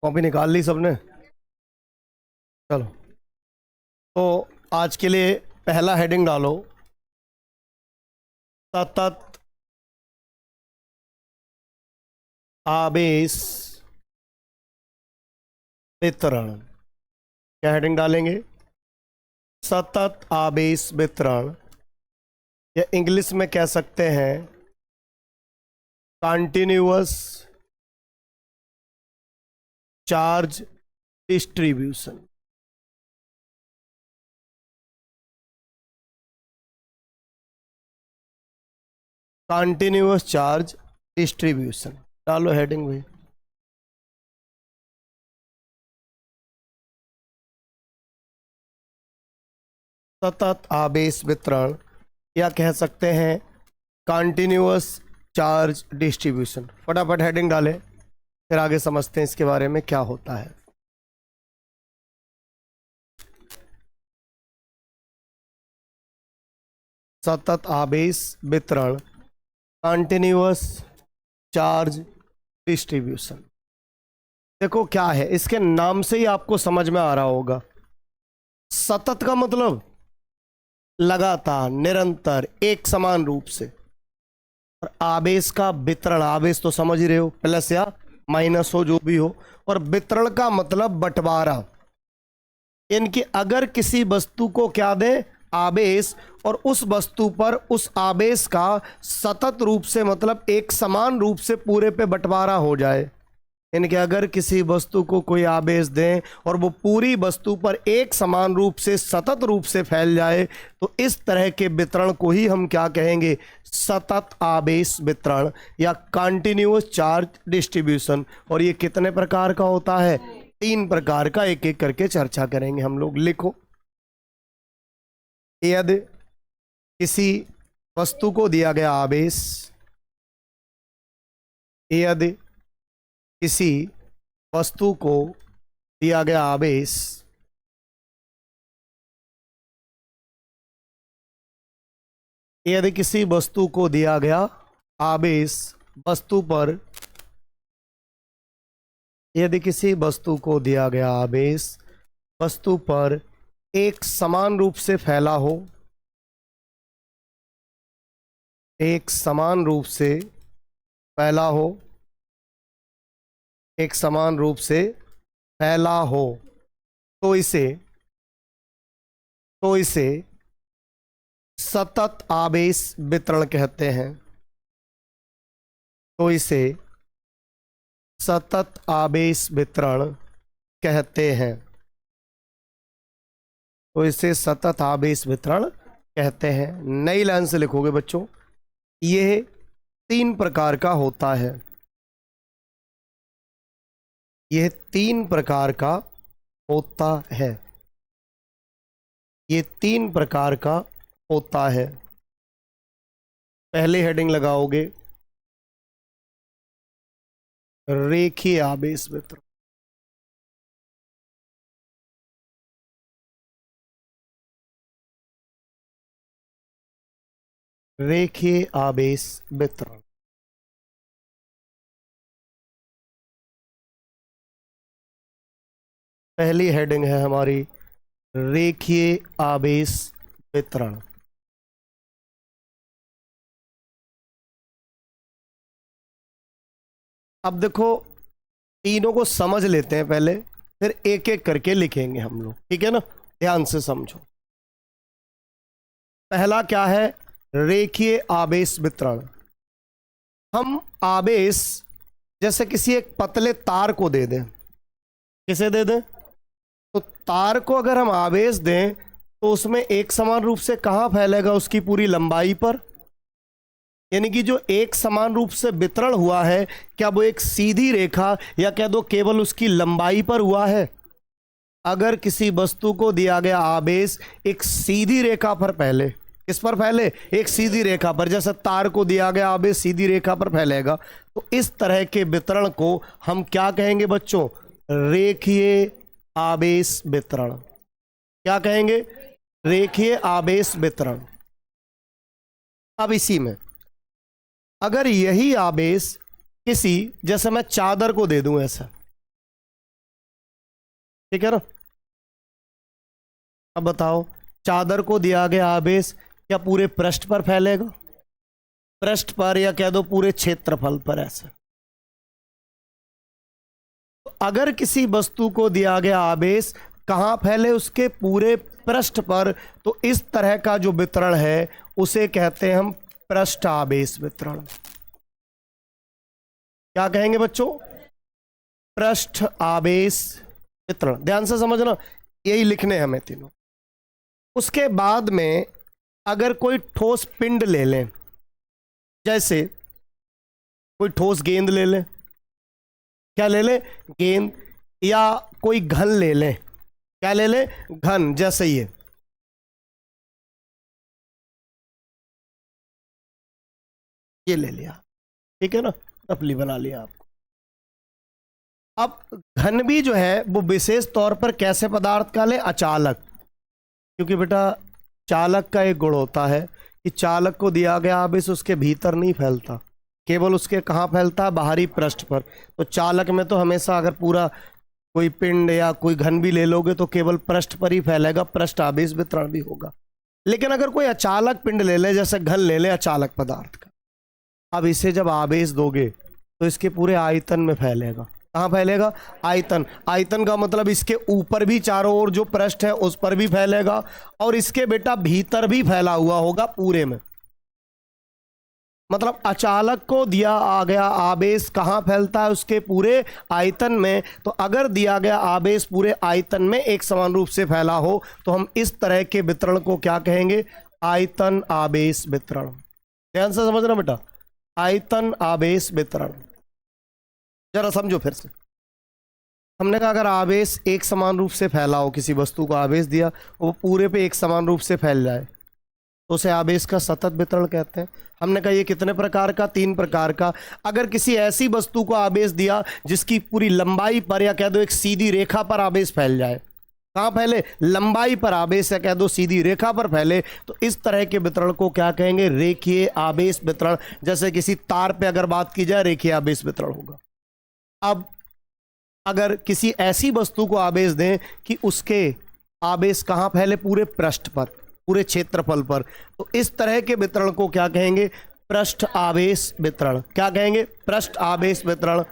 Copy निकाल ली सबने? चलो, तो आज के लिए पहला हेडिंग डालो, सतत आवेश वितरण। क्या हेडिंग डालेंगे? सतत आवेश वितरण, या इंग्लिश में कह सकते हैं continuous charge distribution. Continuous charge distribution डालो हेडिंग में। सतत आवेश वितरण, या कह सकते हैं कंटिन्यूअस चार्ज डिस्ट्रीब्यूशन। फटाफट हेडिंग डालें, फिर आगे समझते हैं इसके बारे में क्या होता है। सतत आवेश वितरण, कंटिन्यूअस चार्ज डिस्ट्रीब्यूशन। देखो क्या है, इसके नाम से ही आपको समझ में आ रहा होगा। सतत का मतलब लगातार, निरंतर, एक समान रूप से। और आवेश का वितरण, आवेश तो समझ ही रहे हो, प्लस या माइनस हो, जो भी हो। और वितरण का मतलब बंटवारा। इनकी अगर किसी वस्तु को क्या दें, आवेश, और उस वस्तु पर उस आवेश का सतत रूप से मतलब एक समान रूप से पूरे पे बंटवारा हो जाए, इनके अगर किसी वस्तु को कोई आवेश दें और वो पूरी वस्तु पर एक समान रूप से सतत रूप से फैल जाए, तो इस तरह के वितरण को ही हम क्या कहेंगे? सतत आवेश वितरण या कंटिन्यूअस चार्ज डिस्ट्रीब्यूशन। और ये कितने प्रकार का होता है? 3 प्रकार का, एक एक करके चर्चा करेंगे हम लोग। लिखो, यदि किसी वस्तु को दिया गया आवेश, यदि किसी वस्तु को दिया गया आवेश यदि किसी वस्तु को दिया गया आवेश वस्तु पर, यदि किसी वस्तु को दिया गया आवेश वस्तु पर एक समान रूप से फैला हो, एक समान रूप से फैला हो, एक समान रूप से फैला हो, तो इसे सतत आवेश वितरण कहते हैं। तो इसे सतत आवेश वितरण कहते हैं। तो इसे सतत आवेश वितरण कहते हैं। नई लाइन से लिखोगे बच्चों, यह 3 प्रकार का होता है। यह 3 प्रकार का होता है। ये 3 प्रकार का होता है। पहले हेडिंग लगाओगे रेखीय आवेश वितरण। रेखीय आवेश वितरण। पहली हेडिंग है हमारी रेखीय आवेश वितरण। अब देखो, तीनों को समझ लेते हैं पहले, फिर एक एक करके लिखेंगे हम लोग, ठीक है ना? ध्यान से समझो। पहला क्या है? रेखीय आवेश वितरण। हम आवेश जैसे किसी एक पतले तार को दे दें, किसे दे दें? तो तार को अगर हम आवेश दें तो उसमें एक समान रूप से कहाँ फैलेगा? उसकी पूरी लंबाई पर। यानी कि जो एक समान रूप से वितरण हुआ है, क्या वो एक सीधी रेखा या कह दो केवल उसकी लंबाई पर हुआ है? अगर किसी वस्तु को दिया गया आवेश एक सीधी रेखा पर फैले, किस पर फैले? एक सीधी रेखा पर, जैसे तार को दिया गया आवेश सीधी रेखा पर फैलेगा, तो इस तरह के वितरण को हम क्या कहेंगे बच्चों? रेखीय आवेश वितरण। क्या कहेंगे? रेखीय आवेश वितरण। अब इसी में अगर यही आवेश किसी, जैसे मैं चादर को दे दूं ऐसा, ठीक है ना। अब बताओ, चादर को दिया गया आवेश क्या पूरे पृष्ठ पर फैलेगा, पृष्ठ पर, या कह दो पूरे क्षेत्रफल पर। ऐसे तो अगर किसी वस्तु को दिया गया आवेश कहां फैले, उसके पूरे पृष्ठ पर, तो इस तरह का जो वितरण है उसे कहते हैं हम पृष्ठ आवेश वितरण। क्या कहेंगे बच्चों, पृष्ठ आवेश वितरण। ध्यान से समझना, यही लिखने हमें तीनों। उसके बाद में अगर कोई ठोस पिंड ले लें, जैसे कोई ठोस गेंद ले लें, क्या ले लें, गेंद, या कोई घन ले लें, क्या ले लें, घन, जैसे ये ले लिया, ठीक है ना, टपली बना लिया आपको। अब घन भी जो है वो विशेष तौर पर कैसे पदार्थ का ले, अचालक, क्योंकि बेटा चालक का एक गुण होता है कि चालक को दिया गया आवेश उसके भीतर नहीं फैलता, केवल उसके कहाँ फैलता है, बाहरी पृष्ठ पर। तो चालक में तो हमेशा अगर पूरा कोई पिंड या कोई घन भी ले लोगे तो केवल पृष्ठ पर ही फैलेगा, पृष्ठ आवेश वितरण भी होगा। लेकिन अगर कोई अचालक पिंड ले ले, जैसे घन ले ले अचालक पदार्थ का, अब इसे जब आवेश दोगे तो इसके पूरे आयतन में फैलेगा। कहाँ फैलेगा, आयतन। आयतन का मतलब इसके ऊपर भी चारों ओर जो पृष्ठ है उस पर भी फैलेगा, और इसके बेटा भीतर भी फैला हुआ होगा पूरे में। मतलब अचालक को दिया आ गया आवेश कहाँ फैलता है, उसके पूरे आयतन में। तो अगर दिया गया आवेश पूरे आयतन में एक समान रूप से फैला हो तो हम इस तरह के वितरण को क्या कहेंगे, आयतन आवेश वितरण। ध्यान से समझना बेटा, आयतन आवेश वितरण। जरा समझो फिर से। हमने कहा अगर आवेश एक समान रूप से फैला हो, किसी वस्तु को आवेश दिया वो पूरे पे एक समान रूप से फैल जाए तो उसे आवेश का सतत वितरण कहते हैं। हमने कहा ये कितने प्रकार का, 3 प्रकार का। अगर किसी ऐसी वस्तु को आवेश दिया जिसकी पूरी लंबाई पर, या कह दो एक सीधी रेखा पर आवेश फैल जाए, कहाँ फैले, लंबाई पर आवेश, या कह दो सीधी रेखा पर फैले, तो इस तरह के वितरण को क्या कहेंगे, रेखीय आवेश वितरण। जैसे किसी तार पे अगर बात की जाए रेखीय आवेश वितरण होगा। अब अगर किसी ऐसी वस्तु को आवेश दें कि उसके आवेश कहाँ फैले, पूरे पृष्ठ पर, पूरे क्षेत्रफल पर, तो इस तरह के वितरण को क्या कहेंगे, पृष्ठ आवेश वितरण। क्या कहेंगे, पृष्ठ आवेश वितरण।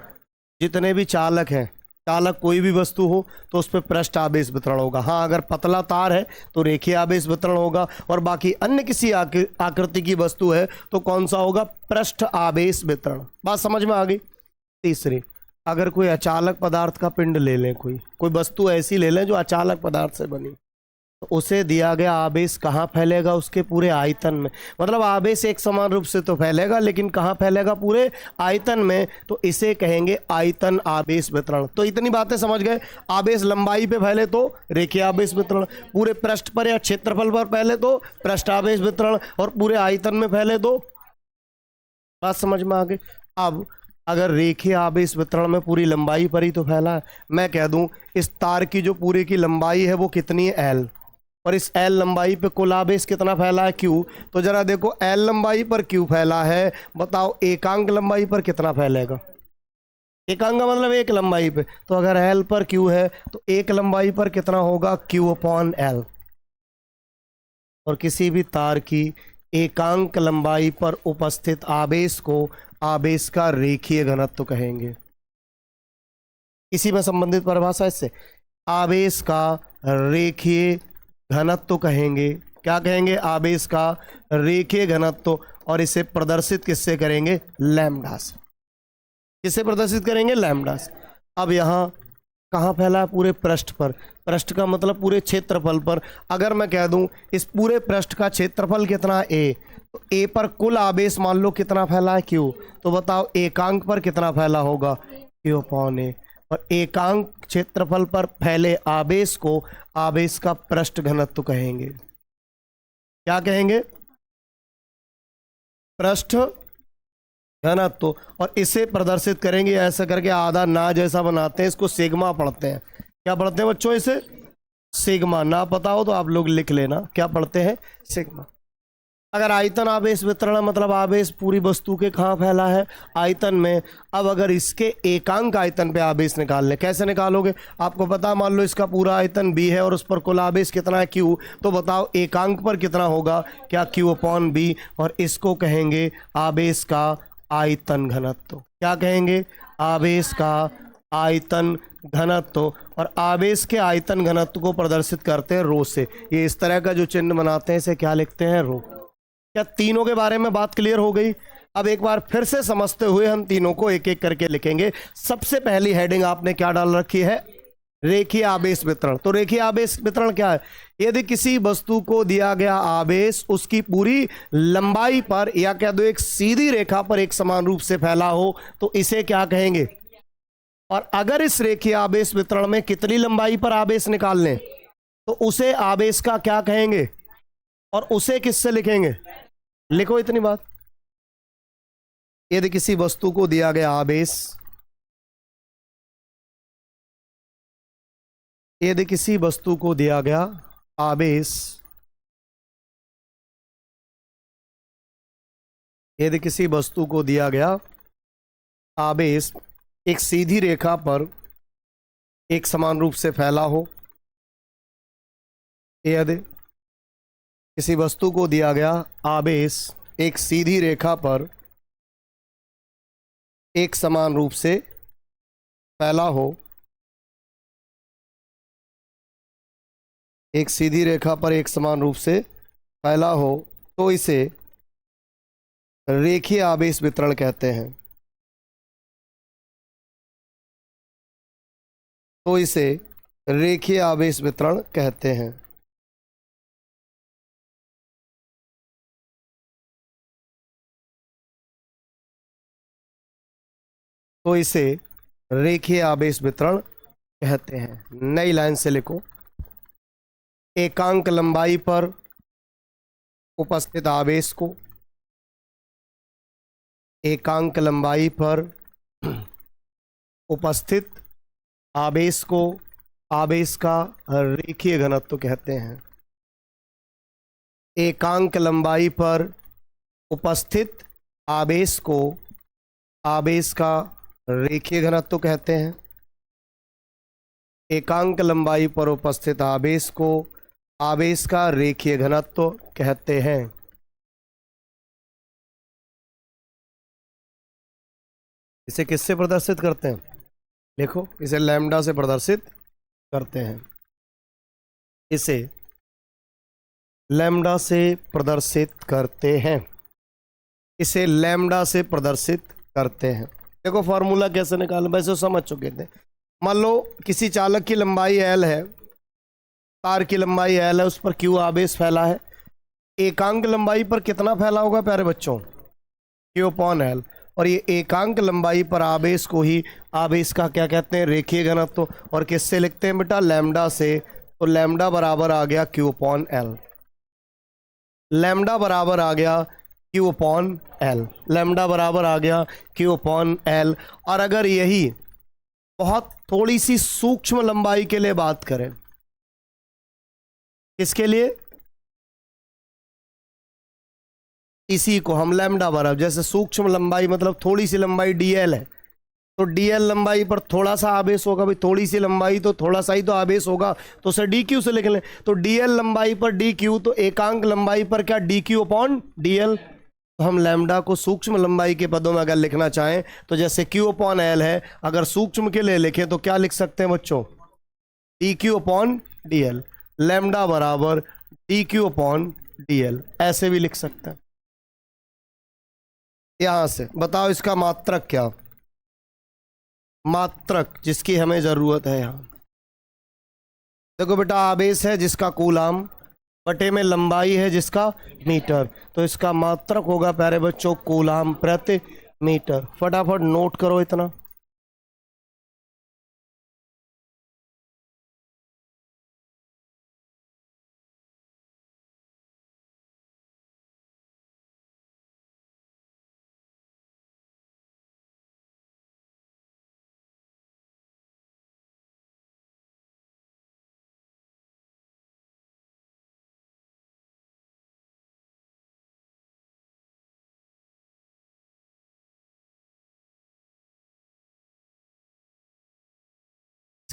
जितने भी चालक हैं, चालक कोई भी वस्तु हो तो उस पर पृष्ठ आवेश वितरण होगा। हाँ, अगर पतला तार है तो रेखीय आवेश वितरण होगा, और बाकी अन्य किसी आकृति की वस्तु है तो कौन सा होगा, पृष्ठ आवेश वितरण। बात समझ में आ गई। तीसरी, अगर कोई अचालक पदार्थ का पिंड ले लें, कोई वस्तु ऐसी ले लें जो अचालक पदार्थ से बनी, तो उसे दिया गया आवेश कहाँ फैलेगा, उसके पूरे आयतन में। मतलब आवेश एक समान रूप से तो फैलेगा लेकिन कहाँ फैलेगा, पूरे आयतन में। तो इसे कहेंगे आयतन आवेश वितरण। तो इतनी बातें समझ गए। आवेश लंबाई पे फैले तो रेखीय आवेश वितरण, पूरे पृष्ठ पर या क्षेत्रफल पर फैले तो पृष्ठ आवेश वितरण, और पूरे आयतन में फैले तो। बात समझ में आ गई। अब अगर रेखीय आवेश वितरण में पूरी लंबाई पर ही तो फैला है, मैं कह दूं इस तार की जो पूरे की लंबाई है वो कितनी है, L, और इस L लंबाई पे कुल आवेश कितना फैला है, Q। तो जरा देखो L लंबाई पर Q फैला है, बताओ एकांक लंबाई पर कितना फैलेगा। एकांक का मतलब एक लंबाई पे, तो अगर L पर Q है तो एक लंबाई पर कितना होगा, Q/L। और किसी भी तार की एकांक लंबाई पर उपस्थित आवेश को आवेश का रेखीय घनत्व कहेंगे। इसी में संबंधित परिभाषा इससे आवेश का रेखीय घनत्व कहेंगे। क्या कहेंगे, आवेश का रेखीय घनत्व। और इसे प्रदर्शित किससे करेंगे, लैम्डा से। किससे प्रदर्शित करेंगे, लैम्डा से। अब यहाँ कहाँ फैला है, पूरे पृष्ठ पर। पृष्ठ का मतलब पूरे क्षेत्रफल पर। अगर मैं कह दूं इस पूरे पृष्ठ का क्षेत्रफल कितना है, A, तो A पर कुल आवेश मान लो कितना फैला है, Q। तो बताओ एकांक पर कितना फैला होगा, Q/A। और एकांक क्षेत्रफल पर फैले आवेश को आवेश का पृष्ठ घनत्व कहेंगे। क्या कहेंगे, पृष्ठ घनत्व। और इसे प्रदर्शित करेंगे ऐसा करके, आधा ना जैसा बनाते हैं, इसको सिग्मा पढ़ते हैं। क्या पढ़ते हैं बच्चों, इसे सिग्मा। ना पता हो तो आप लोग लिख लेना, क्या पढ़ते हैं, सिग्मा। अगर आयतन आवेश वितरण मतलब आवेश पूरी वस्तु के कहाँ फैला है, आयतन में। अब अगर इसके एकांक आयतन पे आवेश निकालने, कैसे निकालोगे? आपको पता, मान लो इसका पूरा आयतन बी है और उस पर कुल आवेश कितना है, क्यू। तो बताओ एकांक पर कितना होगा, क्या क्यू अपॉन बी। और इसको कहेंगे आवेश का आयतन घनत्व। क्या कहेंगे? आवेश का आयतन घनत्व। और आवेश के आयतन घनत्व को प्रदर्शित करते हैं रो से। ये इस तरह का जो चिन्ह बनाते हैं इसे क्या लिखते हैं? रो। क्या तीनों के बारे में बात क्लियर हो गई? अब एक बार फिर से समझते हुए हम तीनों को एक एक करके लिखेंगे। सबसे पहली हेडिंग आपने क्या डाल रखी है? रेखीय आवेश वितरण। तो रेखीय आवेश वितरण क्या है? यदि किसी वस्तु को दिया गया आवेश उसकी पूरी लंबाई पर, या कह दो एक सीधी रेखा पर एक समान रूप से फैला हो, तो इसे क्या कहेंगे? और अगर इस रेखीय आवेश वितरण में कितनी लंबाई पर आवेश निकाल लें तो उसे आवेश का क्या कहेंगे? और उसे किससे लिखेंगे? लिखो इतनी बात। यदि किसी वस्तु को दिया गया आवेश, यदि किसी वस्तु को दिया गया आवेश, यदि किसी वस्तु को दिया गया आवेश एक सीधी रेखा पर एक समान रूप से फैला हो, यदि किसी वस्तु को दिया गया आवेश एक सीधी रेखा पर एक समान रूप से फैला हो, एक सीधी रेखा पर एक समान रूप से फैला हो, तो इसे रेखीय आवेश वितरण कहते हैं। तो इसे रेखीय आवेश वितरण कहते हैं। तो इसे रेखीय आवेश वितरण कहते हैं। नई लाइन से लिखो, एकांक लंबाई पर उपस्थित आवेश को, एकांक लंबाई पर उपस्थित आवेश को आवेश का रेखीय घनत्व कहते हैं। एकांक लंबाई पर उपस्थित आवेश को आवेश का रेखीय घनत्व कहते हैं। एकांक लंबाई पर उपस्थित आवेश को आवेश का रेखीय घनत्व कहते हैं। इसे किससे प्रदर्शित करते हैं? देखो, इसे लैम्डा से प्रदर्शित करते हैं। इसे लैम्डा से प्रदर्शित करते हैं। इसे लैम्डा से प्रदर्शित करते हैं। देखो फॉर्मूला कैसे निकालें, वैसे समझ चुके थे। मान लो किसी चालक की लंबाई एल है, तार की लंबाई एल है, उस पर क्यू आवेश फैला है। एकांक लंबाई पर कितना फैला होगा प्यारे बच्चों? Q upon L. और ये एकांक लंबाई पर आवेश को ही आवेश का क्या कहते हैं? रेखीय घनत्व। और किससे लिखते हैं बेटा? लैम्डा से। तो लैम्डा बराबर आ गया क्यू अपॉन एल। लैम्डा बराबर आ गया क्यू अपॉन एल। लैम्डा बराबर आ गया क्यू अपॉन एल। और अगर यही बहुत थोड़ी सी सूक्ष्म लंबाई के लिए बात करें, किसके लिए? इसी को हम लैम्डा बराबर, जैसे सूक्ष्म लंबाई मतलब थोड़ी सी लंबाई डीएल है, तो डीएल लंबाई पर थोड़ा सा आवेश होगा। भाई थोड़ी सी लंबाई तो थोड़ा सा ही तो आवेश होगा, तो उसे डी क्यू से लिख लें। तो डीएल लंबाई पर डी क्यू, तो एकांक लंबाई पर क्या? D Q upon DL. तो हम लैम्डा को सूक्ष्म लंबाई के पदों में अगर लिखना चाहें तो जैसे क्यू अपॉन एल है, अगर सूक्ष्म के लिए लिखें तो क्या लिख सकते हैं बच्चों? D Q upon DL. Lambda बराबर डी क्यू अपॉन डीएल, ऐसे भी लिख सकते हैं। यहां से बताओ इसका मात्रक क्या? मात्रक जिसकी हमें जरूरत है यहां, देखो बेटा, आवेश है जिसका कूलाम बटे में लंबाई है जिसका मीटर, तो इसका मात्रक होगा प्यारे बच्चों कूलाम प्रति मीटर। फटाफट नोट करो इतना।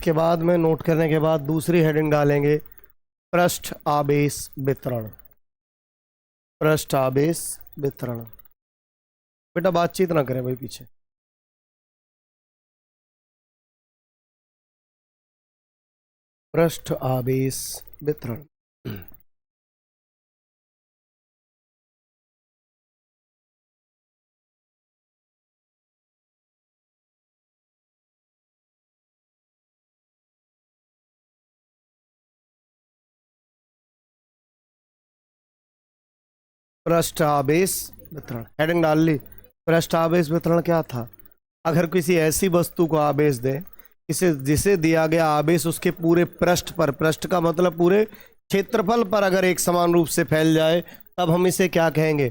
इसके बाद में नोट करने के बाद दूसरी हेडिंग डालेंगे पृष्ठ आवेश वितरण। पृष्ठ आवेश वितरण। बेटा बातचीत ना करें भाई पीछे। पृष्ठ आवेश वितरण। पृष्ठ आवेश वितरण हेडिंग डाल ली। पृष्ठ आवेश वितरण क्या था? अगर किसी ऐसी वस्तु को आवेश दें इसे जिसे दिया गया आवेश उसके पूरे पृष्ठ पर, पृष्ठ का मतलब पूरे क्षेत्रफल पर अगर एक समान रूप से फैल जाए तब हम इसे क्या कहेंगे?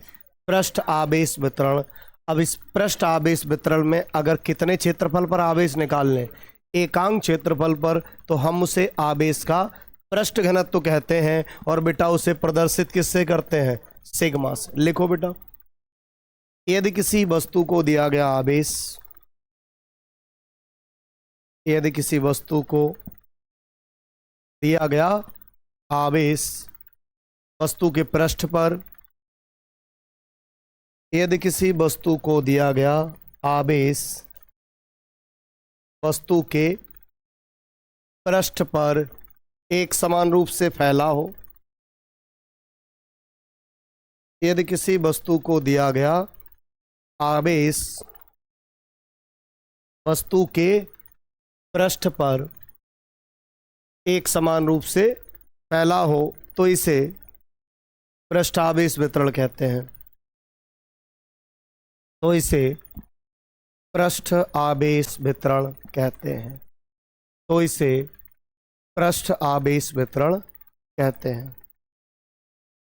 पृष्ठ आवेश वितरण। अब इस पृष्ठ आवेश वितरण में अगर कितने क्षेत्रफल पर आवेश निकाल लें, एकांक क्षेत्रफल पर, तो हम उसे आवेश का पृष्ठ घनत्व कहते हैं। और बेटा उसे प्रदर्शित किससे करते हैं? सिग्मा से। लिखो बेटा, यदि किसी वस्तु को दिया गया आवेश, यदि किसी वस्तु को दिया गया आवेश वस्तु के पृष्ठ पर, यदि किसी वस्तु को दिया गया आवेश वस्तु के पृष्ठ पर एक समान रूप से फैला हो, यदि किसी वस्तु को दिया गया आवेश वस्तु के पृष्ठ पर एक समान रूप से फैला हो तो इसे पृष्ठ आवेश वितरण कहते हैं। तो इसे पृष्ठ आवेश वितरण कहते हैं। तो इसे पृष्ठ आवेश वितरण कहते हैं।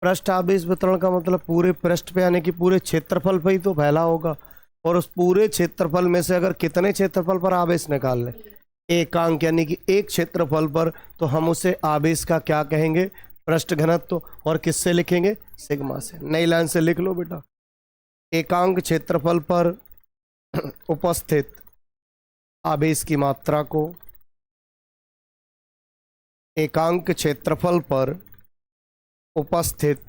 पृष्ठ आवेश वितरण का मतलब पूरे पृष्ठ पे यानी कि पूरे क्षेत्रफल पे ही तो फैला होगा। और उस पूरे क्षेत्रफल में से अगर कितने क्षेत्रफल पर आवेश निकाल लें, एकांक यानी कि एक क्षेत्रफल पर, तो हम उसे आवेश का क्या कहेंगे? पृष्ठ घनत्व। और किससे लिखेंगे? सिग्मा से। नई लाइन से लिख लो बेटा, एकांक क्षेत्रफल पर उपस्थित आवेश की मात्रा को, एकांक क्षेत्रफल पर उपस्थित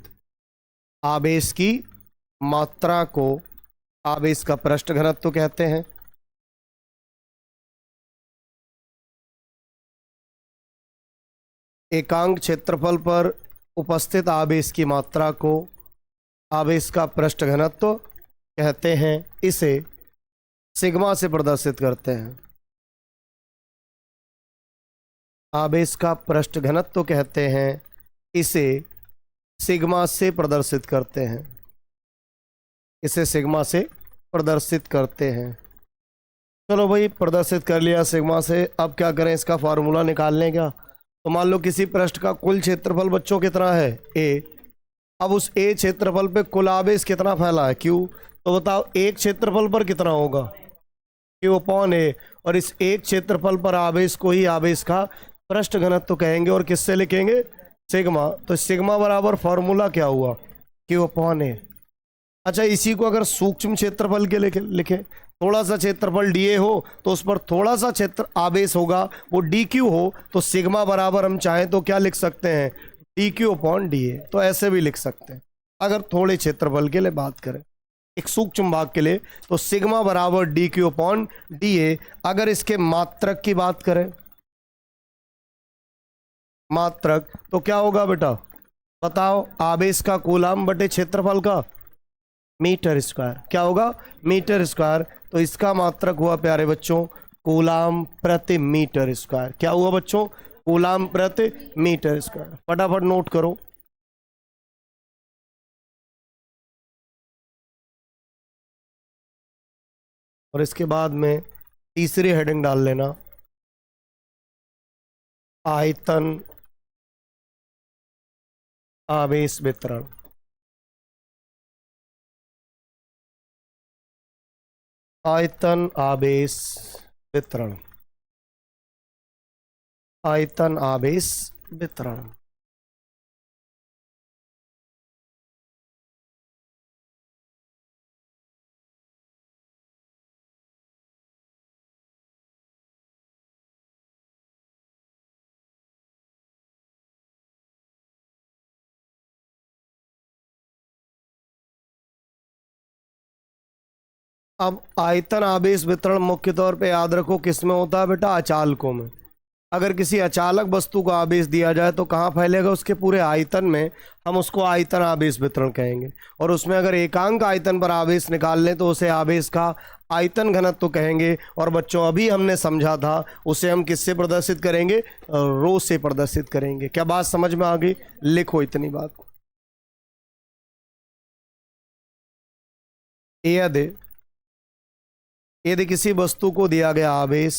आवेश की मात्रा को आवेश का पृष्ठ घनत्व कहते हैं। एकांक क्षेत्रफल पर उपस्थित आवेश की मात्रा को आवेश का पृष्ठ घनत्व कहते हैं। इसे सिग्मा से प्रदर्शित करते हैं। आवेश का पृष्ठ घनत्व कहते हैं, इसे सिग्मा से प्रदर्शित करते हैं। इसे सिग्मा से प्रदर्शित करते हैं। चलो भाई प्रदर्शित कर लिया सिग्मा से। अब क्या करें? इसका फार्मूला निकाल लें क्या? तो मान लो किसी पृष्ठ का कुल क्षेत्रफल बच्चों कितना है? ए। अब उस ए क्षेत्रफल पे कुल आवेश कितना फैला है? क्यू। तो बताओ एक क्षेत्रफल पर कितना होगा? क्यू अपॉन ए। और इस एक क्षेत्रफल पर आवेश को ही आवेश का पृष्ठ घनत्व कहेंगे। और किससे लिखेंगे? सिग्मा। तो सिग्मा बराबर फॉर्मूला क्या हुआ? क्यू अपॉन ए। अच्छा, इसी को अगर सूक्ष्म क्षेत्रफल के लिखे, थोड़ा सा क्षेत्रफल डी ए हो तो उस पर थोड़ा सा क्षेत्र आवेश होगा, वो डी क्यू हो, तो सिग्मा बराबर हम चाहें तो क्या लिख सकते हैं? D Q upon D A. तो ऐसे भी लिख सकते हैं अगर थोड़े क्षेत्रफल के लिए बात करें, एक सूक्ष्म भाग के लिए, तो सिग्मा बराबर D Q upon D A. अगर इसके मात्रक की बात करें, मात्रक, तो क्या होगा बेटा? बताओ, आवेश का कूलाम बटे क्षेत्रफल का मीटर स्क्वायर। क्या होगा? Metre square. तो इसका मात्रक हुआ प्यारे बच्चों कूलाम प्रति मीटर स्क्वायर। क्या हुआ बच्चों? कूलाम प्रति मीटर स्क्वायर। फटाफट नोट करो। और इसके बाद में तीसरी हेडिंग डाल लेना, आयतन आवेश वितरण। आयतन आवेश वितरण। आयतन आवेश वितरण। अब आयतन आवेश वितरण मुख्य तौर पे याद रखो किस में होता है बेटा, अचालकों में। अगर किसी अचालक वस्तु को आवेश दिया जाए तो कहाँ फैलेगा, उसके पूरे आयतन में। हम उसको आयतन आवेश वितरण कहेंगे। और उसमें अगर एकांक आयतन पर आवेश निकाल लें तो उसे आवेश का आयतन घनत्व कहेंगे। और बच्चों अभी हमने समझा था उसे हम किससे प्रदर्शित करेंगे, रो से प्रदर्शित करेंगे। क्या बात समझ में आ गई? लिखो इतनी बात। यदि यदि किसी वस्तु को दिया गया आवेश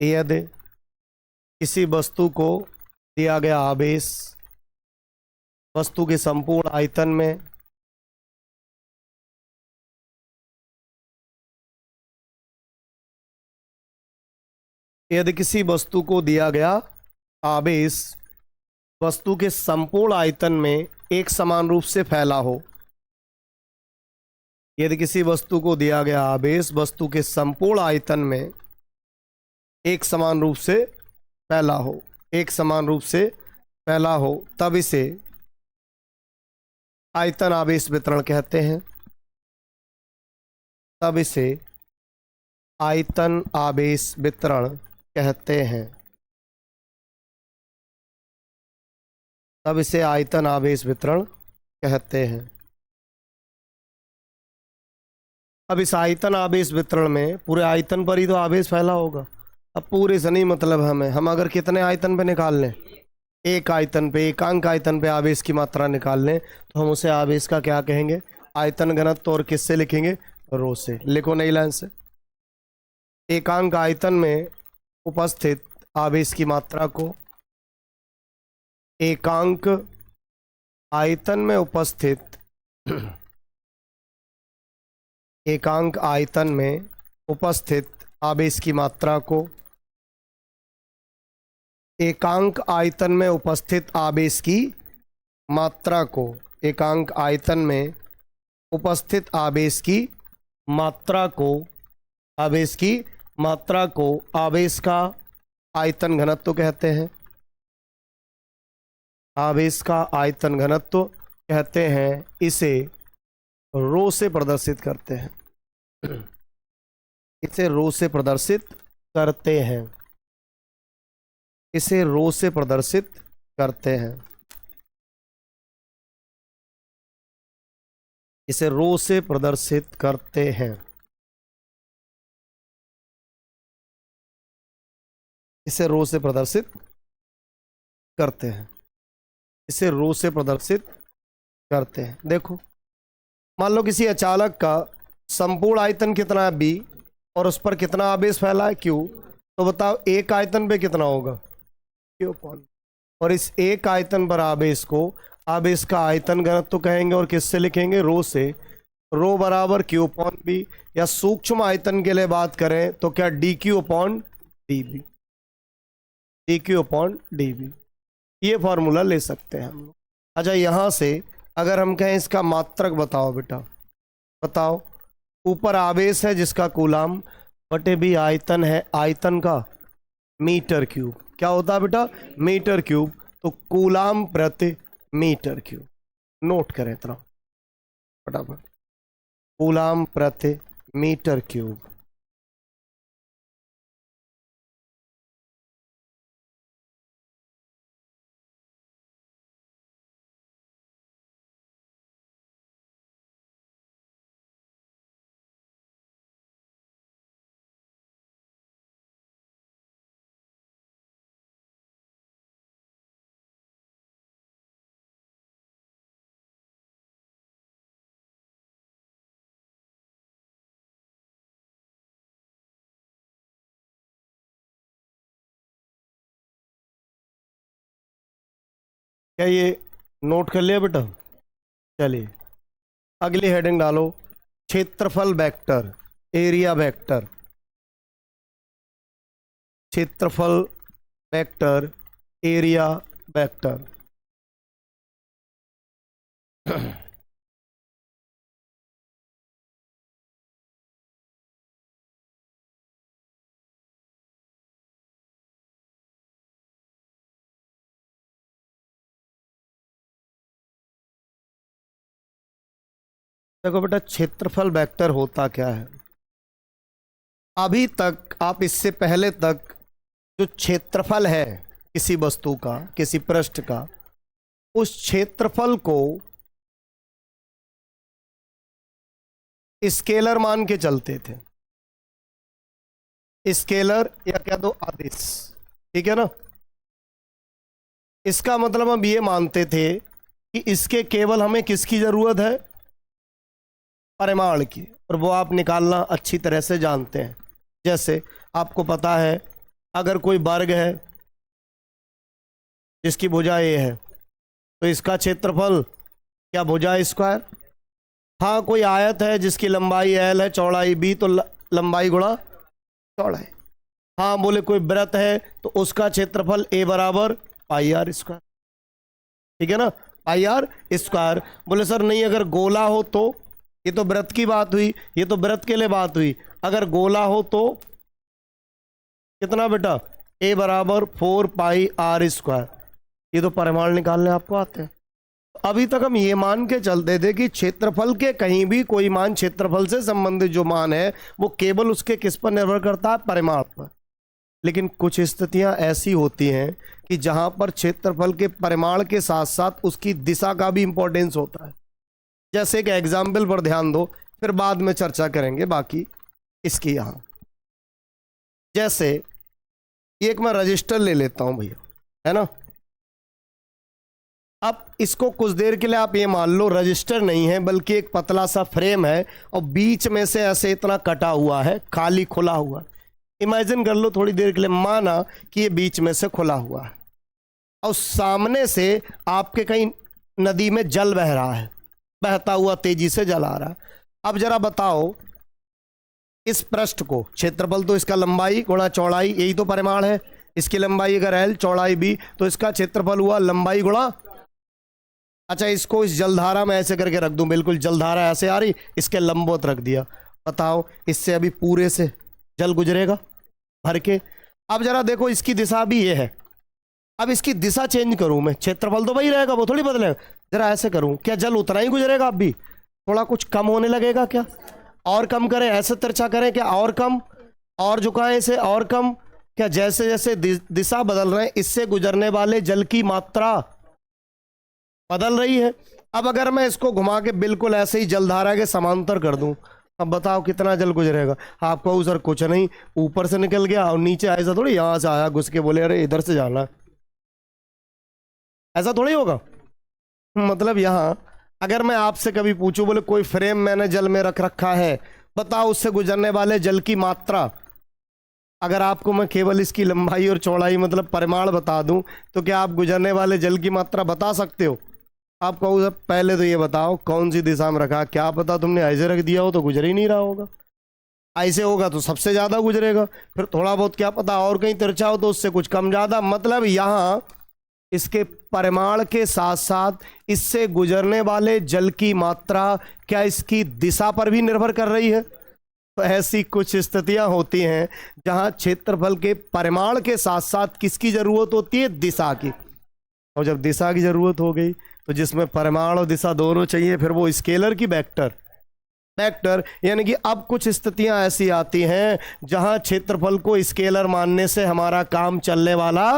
यदि किसी वस्तु को दिया गया आवेश वस्तु के संपूर्ण आयतन में यदि किसी वस्तु को दिया गया आवेश वस्तु के संपूर्ण आयतन में एक समान रूप से फैला हो। यदि किसी वस्तु को दिया गया आवेश वस्तु के संपूर्ण आयतन में एक समान रूप से फैला हो, एक समान रूप से फैला हो, तब इसे आयतन आवेश वितरण कहते हैं। तब इसे आयतन आवेश वितरण कहते हैं। तब इसे आयतन आवेश वितरण कहते हैं। अब इस आयतन आवेश वितरण में पूरे आयतन पर ही तो आवेश फैला होगा। अब पूरे से नहीं मतलब हमें, हम अगर कितने आयतन पे निकाल लें, एक आयतन पे, एकांक आयतन पे आवेश की मात्रा निकाल लें तो हम उसे आवेश का क्या कहेंगे, आयतन घनत्व। और किससे लिखेंगे, रो से। लिखो नई लाइन से। एकांक आयतन में उपस्थित आवेश की मात्रा को एकांक आयतन में उपस्थित एकांक आयतन में उपस्थित आवेश की मात्रा को एकांक आयतन में उपस्थित आवेश की मात्रा को एकांक आयतन में उपस्थित आवेश की मात्रा को आवेश की मात्रा को आवेश का आयतन घनत्व कहते हैं। आवेश का आयतन घनत्व कहते हैं। इसे रो से प्रदर्शित करते हैं। इसे रो से प्रदर्शित करते हैं। इसे रो से प्रदर्शित करते हैं। इसे रो से प्रदर्शित करते हैं। इसे रो से प्रदर्शित करते हैं। इसे रो से प्रदर्शित करते हैं। देखो, मान लो किसी अचालक का संपूर्ण आयतन कितना है बी और उस पर कितना आवेश फैला है क्यू। तो बताओ एक आयतन पे कितना होगा, क्यू अपॉन। और इस एक आयतन पर आवेश को आवेश का आयतन घनत्व तो कहेंगे। और किससे लिखेंगे, रो से। रो बराबर क्यू अपॉन बी। या सूक्ष्म आयतन के लिए बात करें तो क्या, D Q upon D B. D Q upon D B, ये फॉर्मूला ले सकते हैं हम लोग। अच्छा, यहां से अगर हम कहें इसका मात्रक बताओ बेटा, बताओ। ऊपर आवेश है जिसका कूलाम बटे भी आयतन है, आयतन का मीटर क्यूब। क्या होता है बेटा, मीटर क्यूब। तो कूलाम प्रति मीटर क्यूब। नोट करें इतना फटाफट, कूलाम प्रति मीटर क्यूब। क्या ये नोट कर लिया बेटा? चलिए अगली हेडिंग डालो, क्षेत्रफल वेक्टर, एरिया वेक्टर। क्षेत्रफल वेक्टर, एरिया वेक्टर। देखो बेटा, क्षेत्रफल वेक्टर होता क्या है? अभी तक आप, इससे पहले तक, जो क्षेत्रफल है किसी वस्तु का, किसी पृष्ठ का, उस क्षेत्रफल को स्केलर मान के चलते थे। स्केलर या कह दो अदिश, ठीक है ना। इसका मतलब हम ये मानते थे कि इसके केवल हमें किसकी जरूरत है? परिमाण की, और वो आप निकालना अच्छी तरह से जानते हैं। जैसे आपको पता है, अगर कोई वर्ग है जिसकी भुजा ए है, तो इसका क्षेत्रफल क्या? भुजा स्क्वायर। हाँ, कोई आयत है जिसकी लंबाई एल है, चौड़ाई बी, तो लंबाई गुणा चौड़ाई। हाँ, बोले कोई वृत्त है तो उसका क्षेत्रफल ए बराबर पाई आर स्क्वायर, ठीक है ना, पाई आर स्क्वायर। बोले सर नहीं, अगर गोला हो तो? ये तो वृत्त की बात हुई, ये तो वृत्त के लिए बात हुई। अगर गोला हो तो कितना बेटा? ए बराबर 4 पाई आर स्क्वायर। ये तो परिमाण निकालने आपको आते हैं। अभी तक हम ये मान के चलते थे कि क्षेत्रफल के कहीं भी कोई मान, क्षेत्रफल से संबंधित जो मान है वो केवल उसके किस पर निर्भर करता है? परिमाण पर। लेकिन कुछ स्थितियां ऐसी होती हैं कि जहां पर क्षेत्रफल के परिमाण के साथ साथ उसकी दिशा का भी इंपॉर्टेंस होता है। जैसे एक एग्जाम्पल पर ध्यान दो, फिर बाद में चर्चा करेंगे बाकी इसकी। यहां जैसे एक मैं रजिस्टर ले लेता हूं भैया, है ना। अब इसको कुछ देर के लिए आप ये मान लो रजिस्टर नहीं है, बल्कि एक पतला सा फ्रेम है और बीच में से ऐसे इतना कटा हुआ है, खाली खुला हुआ। इमेजिन कर लो थोड़ी देर के लिए, माना कि ये बीच में से खुला हुआ है और सामने से आपके कहीं नदी में जल बह रहा है, बहता हुआ तेजी से जल आ रहा है। अब जरा बताओ, इस पृष्ठ को क्षेत्रफल तो इसका लंबाई गुणा चौड़ाई, यही तो परिमाण है। इसकी लंबाई अगर एल, चौड़ाई बी, तो इसका क्षेत्रफल हुआ लंबाई गुणा। अच्छा, इसको इस जलधारा में ऐसे करके रख दूं, बिल्कुल जलधारा ऐसे आ रही, इसके लंबवत रख दिया। बताओ, इससे अभी पूरे से जल गुजरेगा भर के। अब जरा देखो, इसकी दिशा भी ये है। अब इसकी दिशा चेंज करूं मैं, क्षेत्रफल तो वही रहेगा, वो थोड़ी बदलेगा। जरा ऐसे करूं, क्या जल उतना ही गुजरेगा? अब भी थोड़ा कुछ कम होने लगेगा क्या? और कम करें, ऐसे तिरछा करें क्या? और कम, और झुकाएं इसे, और कम। क्या जैसे जैसे दिशा बदल रहे हैं, इससे गुजरने वाले जल की मात्रा बदल रही है। अब अगर मैं इसको घुमा के बिल्कुल ऐसे ही जलधारा के समांतर कर दूं, अब बताओ कितना जल गुजरेगा? आपको सर कुछ नहीं, ऊपर से निकल गया और नीचे ऐसा थोड़ी यहां से आया घुस के, बोले अरे इधर से जाना, ऐसा थोड़ी होगा। मतलब यहां अगर मैं आपसे कभी पूछूं, बोले कोई फ्रेम मैंने जल में रख रखा है, बताओ उससे गुजरने वाले जल की मात्रा। अगर आपको मैं केवल इसकी लंबाई और चौड़ाई मतलब परिमाण बता दूं, तो क्या आप गुजरने वाले जल की मात्रा बता सकते हो? आप कहो सर पहले तो ये बताओ कौन सी दिशा में रखा, क्या पता तुमने ऐसे रख दिया हो तो गुजर ही नहीं रहा होगा, ऐसे होगा तो सबसे ज्यादा गुजरेगा, फिर थोड़ा बहुत क्या पता और कहीं तिरछा हो तो उससे कुछ कम ज्यादा। मतलब यहां इसके परिमाण के साथ साथ इससे गुजरने वाले जल की मात्रा क्या इसकी दिशा पर भी निर्भर कर रही है? तो ऐसी कुछ स्थितियां होती हैं जहां क्षेत्रफल के परिमाण के साथ साथ किसकी जरूरत होती है? दिशा की। और जब दिशा की जरूरत हो गई तो जिसमें परिमाण और दिशा दोनों चाहिए, फिर वो स्केलर की वेक्टर। वेक्टर यानी कि अब कुछ स्थितियां ऐसी आती हैं जहां क्षेत्रफल को स्केलर मानने से हमारा काम चलने वाला।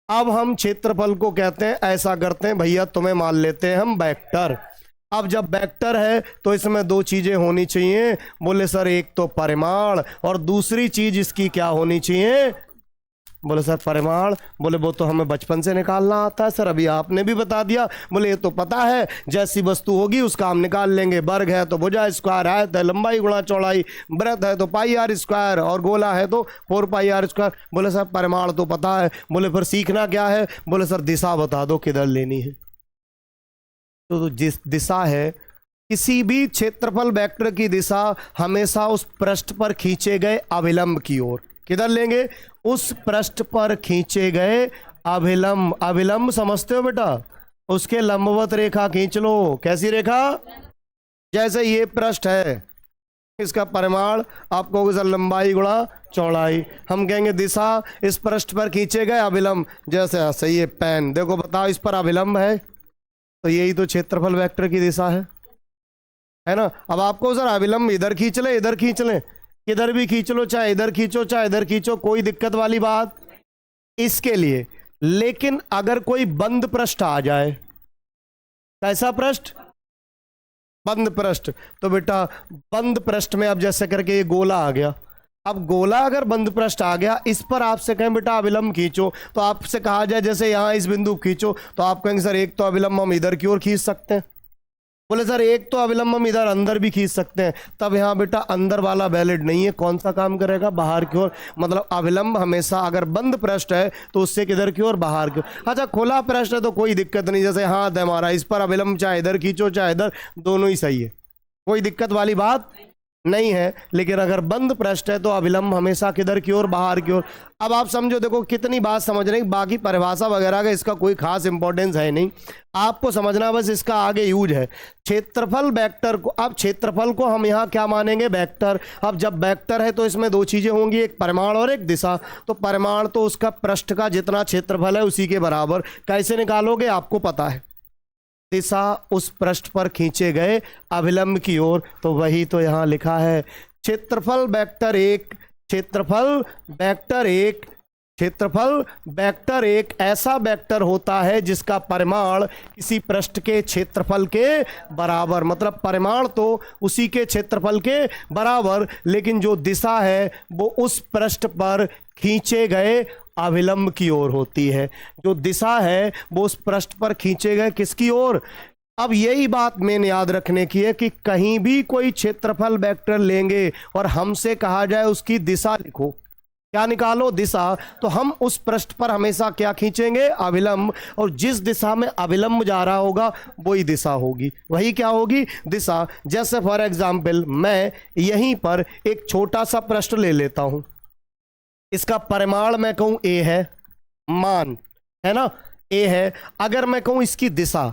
अब हम क्षेत्रफल को कहते हैं, ऐसा करते हैं भैया, तुम्हें मान लेते हैं हम वेक्टर। अब जब वेक्टर है तो इसमें दो चीजें होनी चाहिए। बोले सर एक तो परिमाण और दूसरी चीज इसकी क्या होनी चाहिए? बोले सर परिमाण, बोले वो तो हमें बचपन से निकालना आता है सर, अभी आपने भी बता दिया। बोले ये तो पता है, जैसी वस्तु होगी उसका हम निकाल लेंगे। वर्ग है तो भुजा स्क्वायर, आयत है लंबाई गुणा चौड़ाई, वृत्त है तो पाई आर स्क्वायर और गोला है तो 4 पाई आर स्क्वायर। बोले सर परिमाण तो पता है। बोले फिर सीखना क्या है? बोले सर दिशा बता दो किधर लेनी है। तो जिस दिशा है, किसी भी क्षेत्रफल वेक्टर की दिशा हमेशा उस पृष्ठ पर खींचे गए अभिलंब की ओर। किधर लेंगे? उस पृष्ठ पर खींचे गए अभिलंब। अभिलंब समझते हो बेटा? उसके लंबवत रेखा खींच लो। कैसी रेखा? जैसे ये पृष्ठ है, इसका परिमाण आपको होगा सर लंबाई गुणा चौड़ाई। हम कहेंगे दिशा इस पृष्ठ पर खींचे गए अभिलंब। जैसे सही है पेन, देखो बताओ इस पर अभिलंब है, तो यही तो क्षेत्रफल वेक्टर की दिशा है। है ना। अब आपको सर अविलंब इधर खींच ले, इधर खींच ले, किधर भी खींच लो, चाहे इधर खींचो चाहे इधर खींचो, कोई दिक्कत वाली बात इसके लिए। लेकिन अगर कोई बंद पृष्ठ आ जाए, कैसा पृष्ठ, बंद पृष्ठ, तो बेटा बंद पृष्ठ में अब जैसे करके ये गोला आ गया, अब गोला अगर बंद पृष्ठ आ गया, इस पर आपसे कहें बेटा अविलंब खींचो, तो आपसे कहा जाए जैसे यहां इस बिंदु खींचो, तो आप कहेंगे सर एक तो अविलंब हम इधर की ओर खींच सकते हैं, बोले सर एक तो अविलंब हम इधर अंदर भी खींच सकते हैं, तब यहां बेटा अंदर वाला वैलिड नहीं है, कौन सा काम करेगा, बाहर की ओर। मतलब अविलंब हमेशा अगर बंद पृष्ठ है तो उससे किधर की ओर, बाहर की ओर। अच्छा खुला पृष्ठ है तो कोई दिक्कत नहीं, जैसे हाथ है हमारा, इस पर अविलंब चाहे इधर खींचो चाहे इधर, दोनों ही सही है, कोई दिक्कत वाली बात नहीं है। लेकिन अगर बंद पृष्ठ है तो अविलंब हमेशा किधर की ओर, बाहर की ओर। अब आप समझो, देखो कितनी बात समझ रहे हैं, बाकी परिभाषा वगैरह का इसका कोई खास इंपॉर्टेंस है नहीं, आपको समझना बस इसका आगे यूज है। क्षेत्रफल वेक्टर को, अब क्षेत्रफल को हम यहाँ क्या मानेंगे, वेक्टर। अब जब वेक्टर है तो इसमें दो चीजें होंगी, एक परिमाण और एक दिशा। तो परिमाण तो उसका पृष्ठ का जितना क्षेत्रफल है उसी के बराबर, कैसे निकालोगे आपको पता है, दिशा उस पृष्ठ पर खींचे गए अभिलंब की ओर, तो वही तो यहां लिखा है। क्षेत्रफल वेक्टर एक, क्षेत्रफल वेक्टर एक, क्षेत्रफल वेक्टर एक ऐसा वेक्टर होता है जिसका परिमाण किसी पृष्ठ के क्षेत्रफल के बराबर, मतलब परिमाण तो उसी के क्षेत्रफल के बराबर, लेकिन जो दिशा है वो उस पृष्ठ पर खींचे गए अभिलंब की ओर होती है। जो दिशा है वो उस पृष्ठ पर खींचे गए किसकी ओर। अब यही बात मैंने याद रखने की है कि कहीं भी कोई क्षेत्रफल वेक्टर लेंगे और हमसे कहा जाए उसकी दिशा लिखो, क्या निकालो, दिशा, तो हम उस पृष्ठ पर हमेशा क्या खींचेंगे, अभिलंब, और जिस दिशा में अभिलंब जा रहा होगा वही दिशा होगी, वही क्या होगी, दिशा। जैसे फॉर एग्जाम्पल मैं यहीं पर एक छोटा सा पृष्ठ ले लेता हूं, इसका परिमाण मैं कहूं ए है, मान है ना, ए है। अगर मैं कहूं इसकी दिशा,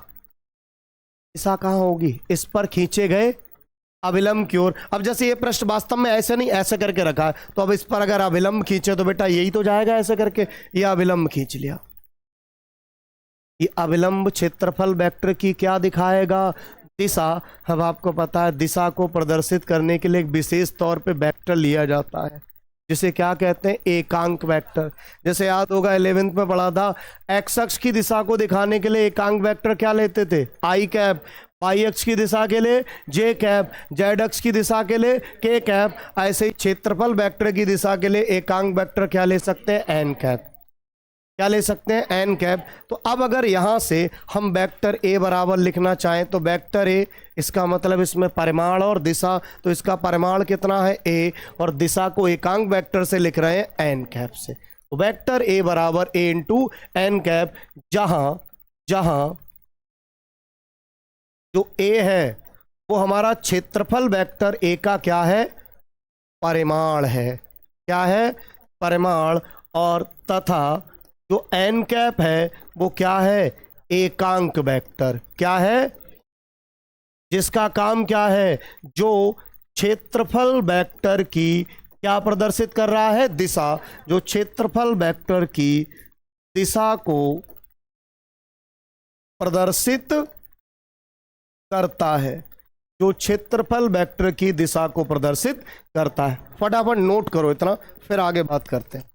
दिशा कहां होगी, इस पर खींचे गए अभिलंब की ओर। अब जैसे ये पृष्ठ वास्तव में ऐसे नहीं, ऐसे करके रखा है, तो अब इस पर अगर अभिलंब खींचे तो बेटा यही तो जाएगा ऐसे करके, ये अभिलंब खींच लिया। ये अभिलंब क्षेत्रफल वेक्टर की क्या दिखाएगा, दिशा। अब आपको पता है दिशा को प्रदर्शित करने के लिए एक विशेष तौर पे वेक्टर लिया जाता है, जिसे क्या कहते हैं, एकांक वेक्टर। जैसे याद होगा 11th में पढ़ा था, एक्स अक्ष की दिशा को दिखाने के लिए एकांक वेक्टर क्या लेते थे, आई कैप, वाई अक्ष की दिशा के लिए जे कैप, जेड अक्ष की दिशा के लिए के कैप। ऐसे ही क्षेत्रफल वेक्टर की दिशा के लिए एकांक वेक्टर क्या ले सकते हैं, एन कैप, क्या ले सकते हैं, एन कैप। तो अब अगर यहां से हम वेक्टर ए बराबर लिखना चाहें तो वेक्टर ए, इसका मतलब इसमें परिमाण और दिशा, तो इसका परिमाण कितना है ए, और दिशा को एकांक वेक्टर से लिख रहे हैं एन कैप से। तो वेक्टर ए बराबर ए इंटू एन कैप, जहां जहां जो ए है वो हमारा क्षेत्रफल वेक्टर ए का क्या है, परिमाण है, क्या है, परिमाण, और तथा जो एन कैप है वो क्या है, एकांक वेक्टर, क्या है, जिसका काम क्या है, जो क्षेत्रफल वेक्टर की क्या प्रदर्शित कर रहा है, दिशा, जो क्षेत्रफल वेक्टर की दिशा को प्रदर्शित करता है, जो क्षेत्रफल वेक्टर की दिशा को प्रदर्शित करता है। फटाफट नोट करो इतना, फिर आगे बात करते हैं।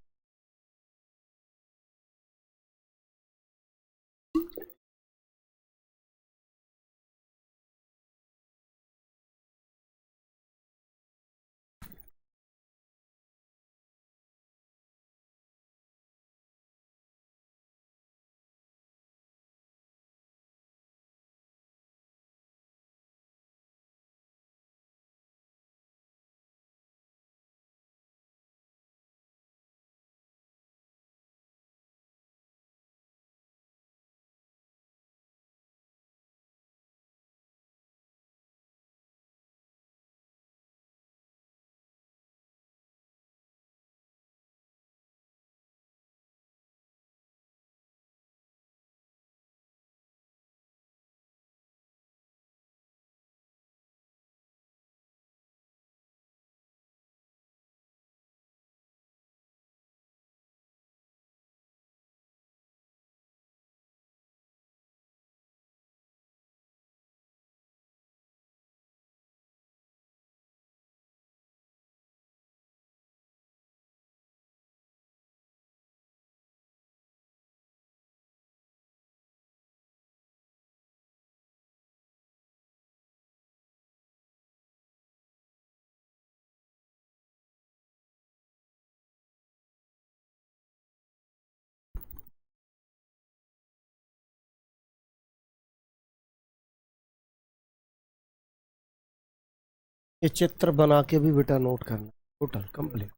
ये चित्र बना के भी बेटा नोट करना, टोटल कंप्लीट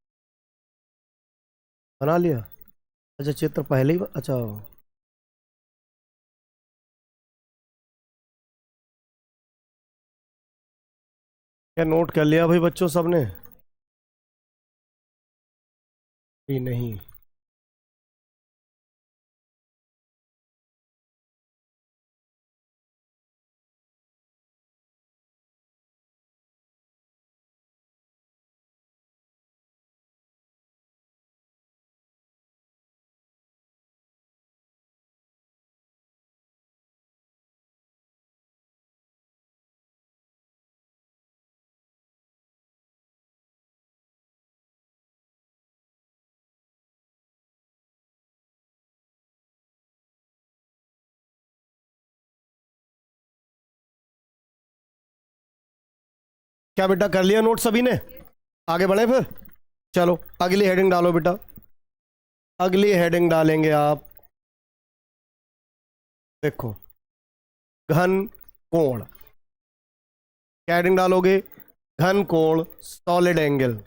बना लिया। अच्छा चित्र पहले ही, अच्छा क्या नोट कर लिया भाई बच्चों सबने? भी नहीं, क्या बेटा कर लिया नोट सभी ने? आगे बढ़े फिर, चलो अगली हेडिंग डालो बेटा। अगली हेडिंग डालेंगे आप, देखो घन कोण। क्या हेडिंग डालोगे? घन कोण, सॉलिड एंगल।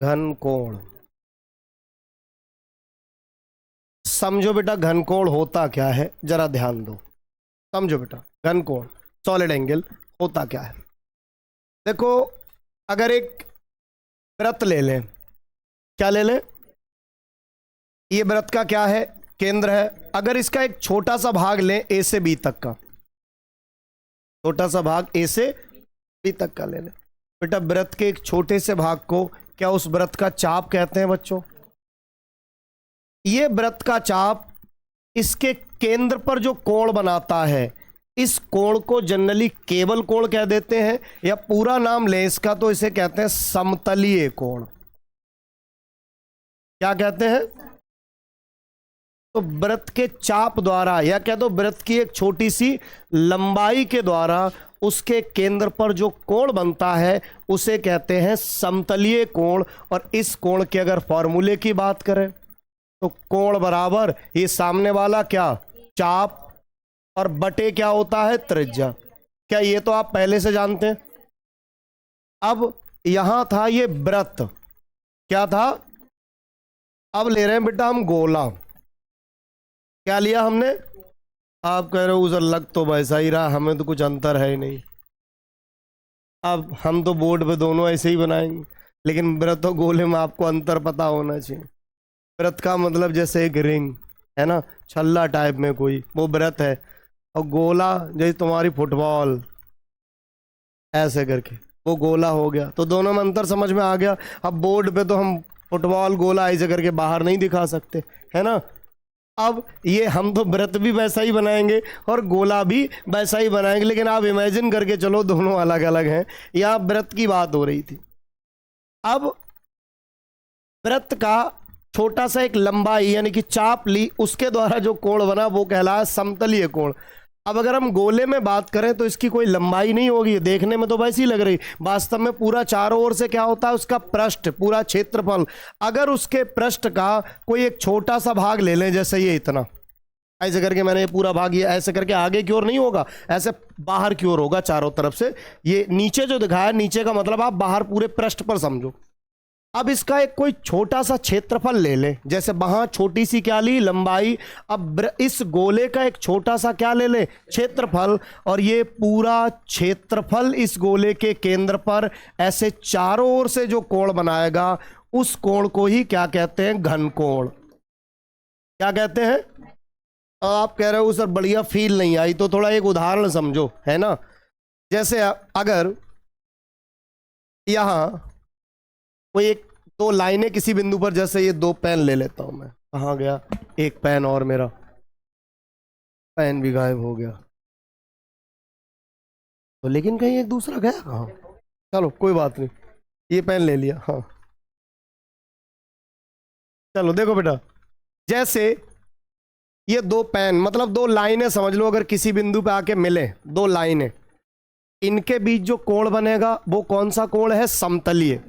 घन कोण, समझो बेटा घन कोण होता क्या है, जरा ध्यान दो, समझो बेटा घन कोण सॉलिड एंगल होता क्या है। देखो अगर एक वृत्त ले लें, क्या ले लें? ये वृत्त का क्या है? केंद्र है। अगर इसका एक छोटा सा भाग लें ए से बी तक का, छोटा सा भाग ए से बी तक का ले लें बेटा, वृत्त के एक छोटे से भाग को क्या उस वृत्त का चाप कहते हैं बच्चों? ये वृत्त का चाप इसके केंद्र पर जो कोण बनाता है, इस कोण को जनरली केवल कोण कह देते हैं, या पूरा नाम ले इसका तो इसे कहते हैं समतलीय कोण। क्या कहते हैं? तो वृत्त के चाप द्वारा, या कह दो वृत्त की एक छोटी सी लंबाई के द्वारा उसके केंद्र पर जो कोण बनता है उसे कहते हैं समतलीय कोण। और इस कोण के अगर फॉर्मूले की बात करें तो कोण बराबर ये सामने वाला क्या, चाप, और बटे क्या होता है, त्रिज्या। क्या ये तो आप पहले से जानते हैं। अब यहां था ये वृत्त, क्या था? अब ले रहे हैं बेटा हम गोला। क्या लिया हमने? आप कह रहे हो उधर लग तो वैसा ही रहा, हमें तो कुछ अंतर है ही नहीं। अब हम तो बोर्ड पे दोनों ऐसे ही बनाएंगे, लेकिन वृत्त और गोले में आपको अंतर पता होना चाहिए। वृत्त का मतलब जैसे एक रिंग है ना, छल्ला टाइप में कोई, वो वृत्त है। और गोला जैसे तुम्हारी फुटबॉल ऐसे करके, वो गोला हो गया। तो दोनों में अंतर समझ में आ गया। अब बोर्ड पे तो हम फुटबॉल गोला ऐसे करके बाहर नहीं दिखा सकते, है ना। अब ये हम तो वृत्त भी वैसा ही बनाएंगे और गोला भी वैसा ही बनाएंगे, लेकिन आप इमेजिन करके चलो दोनों अलग अलग हैं। यहाँ वृत्त की बात हो रही थी। अब वृत्त का छोटा सा एक लंबाई यानी कि चाप ली, उसके द्वारा जो कोण बना वो कहलाया समतलीय कोण। अब अगर हम गोले में बात करें तो इसकी कोई लंबाई नहीं होगी, देखने में तो वैसी ही लग रही, वास्तव में पूरा चारों ओर से क्या होता है, उसका पृष्ठ, पूरा क्षेत्रफल। अगर उसके पृष्ठ का कोई एक छोटा सा भाग ले लें, जैसे ये इतना, ऐसे करके मैंने ये पूरा भाग, ये ऐसे करके आगे की ओर नहीं होगा, ऐसे बाहर की ओर होगा चारों तरफ से। ये नीचे जो दिखाया, नीचे का मतलब आप बाहर पूरे पृष्ठ पर समझो। अब इसका एक कोई छोटा सा क्षेत्रफल ले लें, जैसे वहां छोटी सी क्या ली, लंबाई। अब इस गोले का एक छोटा सा क्या ले लें, क्षेत्रफल। और ये पूरा क्षेत्रफल इस गोले के केंद्र पर ऐसे चारों ओर से जो कोण बनाएगा, उस कोण को ही क्या कहते हैं, घन कोण। क्या कहते हैं? आप कह रहे हो सर बढ़िया फील नहीं आई, तो थोड़ा एक उदाहरण समझो, है ना। जैसे अगर यहां कोई एक दो लाइनें किसी बिंदु पर, जैसे ये दो पेन ले लेता हूं मैं, कहाँ गया एक पेन, और मेरा पेन भी गायब हो गया, तो लेकिन कहीं एक दूसरा गया कहाँ? चलो कोई बात नहीं, ये पेन ले लिया। हाँ चलो देखो बेटा, जैसे ये दो पेन मतलब दो लाइनें समझ लो, अगर किसी बिंदु पे आके मिले दो लाइनें, इनके बीच जो कोण बनेगा वो कौन सा कोण है? समतलीय।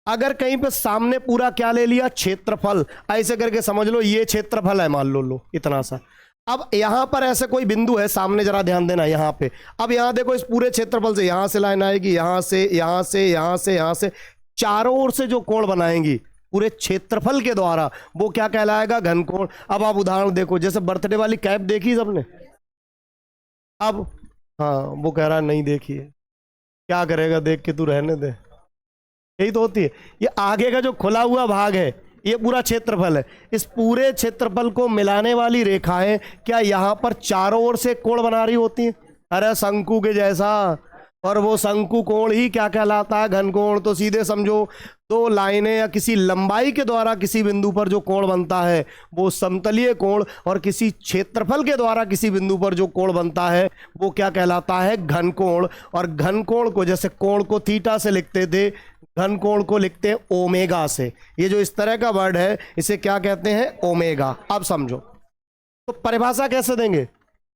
अगर कहीं पे सामने पूरा क्या ले लिया? क्षेत्रफल। ऐसे करके समझ लो ये क्षेत्रफल है, मान लो इतना सा। अब यहां पर ऐसे कोई बिंदु है सामने, जरा ध्यान देना यहां पे। अब यहां देखो इस पूरे क्षेत्रफल से यहां से लाइन आएगी, यहां से, यहां से, यहां से, यहां से, चारों ओर से जो कोण बनाएंगी पूरे क्षेत्रफल के द्वारा, वो क्या कहलाएगा? घनकोण। अब आप उदाहरण देखो, जैसे बर्थडे वाली कैप देखी सबने? अब हाँ, वो कह रहा नहीं देखी है, क्या करेगा, देख के तू रहने दे। यही तो होती है। ये आगे का जो खुला हुआ भाग है ये पूरा क्षेत्रफल है। इस पूरे क्षेत्रफल को मिलाने वाली रेखाएं क्या यहां पर चारों ओर से कोण बना रही होती हैं? अरे शंकु के जैसा। और वो शंकु कोण ही क्या कहलाता है? घनकोण। तो सीधे समझो, दो लाइनें या किसी लंबाई के द्वारा किसी बिंदु पर जो कोण बनता है वो समतलीय कोण, और किसी क्षेत्रफल के द्वारा किसी बिंदु पर जो कोण बनता है वो क्या कहलाता है? घनकोण। और घनकोण को, जैसे कोण को थीटा से लिखते थे, घनकोण को लिखते हैं ओमेगा से। ये जो इस तरह का वर्ड है इसे क्या कहते हैं? ओमेगा। अब समझो, तो परिभाषा कैसे देंगे?